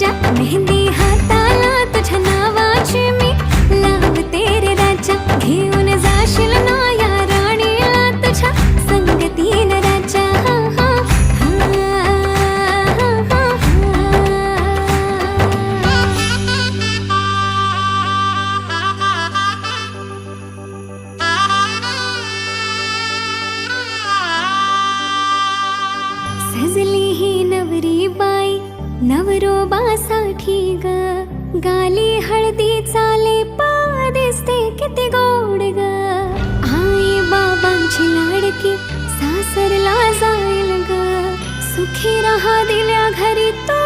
राजा, मेहंदी हाताला तुझ्या नावाची मी लावते रे राजा. घेऊन जाशील ना या राणीला तुझ्या संगतीन राजा. हा, हा, सजली ही नवरी बाई नवरोबासाठी ग. गाली हळदी चाले दिसते किती गोड ग. आई बाबांची लाडकी सासरला जाईल ग. सुखी राहा दिल्या घरी तो